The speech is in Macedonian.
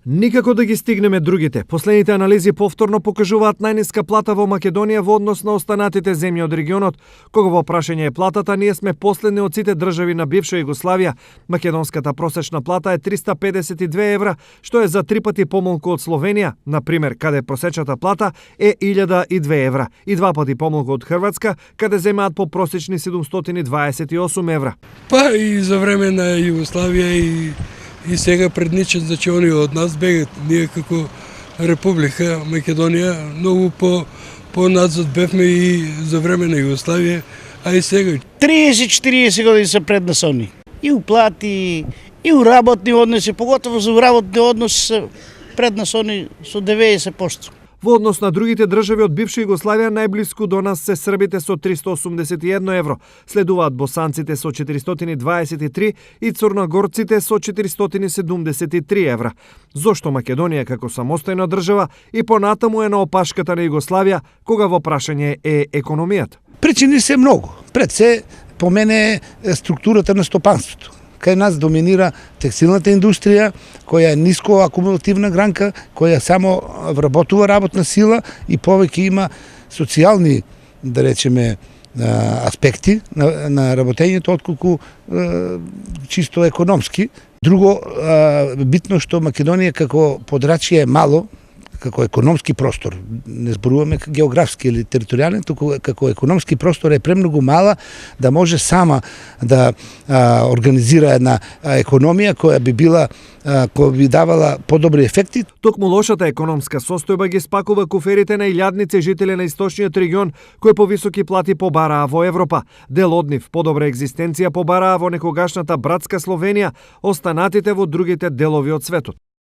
Никако да ги стигнеме другите. Последните анализи повторно покажуваат најниска плата во Македонија во однос на останатите земји од регионот. Кога во прашање е платата, ние сме последни од сите држави на бивша Југославија. Македонската просечна плата е 352 евра, што е за 3 пати помалку од Словенија, на пример, каде просечната плата е 1002 евра, и 2 пати помалку од Хрватска, каде земаат по просечни 728 евра. Па и за време на Југославија и сега предничат, значи они од нас бегат. Ние како Република Македонија многу по-назад бевме и за време на Југославија, а и сега. 30-40 години се пред нас они. И у плати, и у работни односи, поготово за работни односи се пред нас они со 90%. Во однос на другите држави од бивша Југославија, најблиску до нас се србите со 381 евро, следуваат босанците со 423 и црногорците со 473 евра. Зошто Македонија како самостојна држава и понатаму е на опашката на Југославија, кога во прашање е економијата? Причини се многу. Пред се, по мене, е структурата на стопанството. Кај нас доминира текстилната индустрија, која е ниско акумулативна гранка, која само вработува работна сила и повеќе има социјални, да речеме, аспекти на работењето, отколку чисто економски. Друго битно што Македонија како подрачје е мало, како економски простор, не зборуваме географски или територијален, туку како економски простор е премногу мала да може сама да организира една економија која би давала подобри ефекти. Токму лошата економска состојба ги спакува куферите на илјадници жители на источниот регион кои повисоки плати побараа во Европа. Дел од нив подобра екзистенција побараа во некогашната братска Словенија, останатите во другите делови од светот.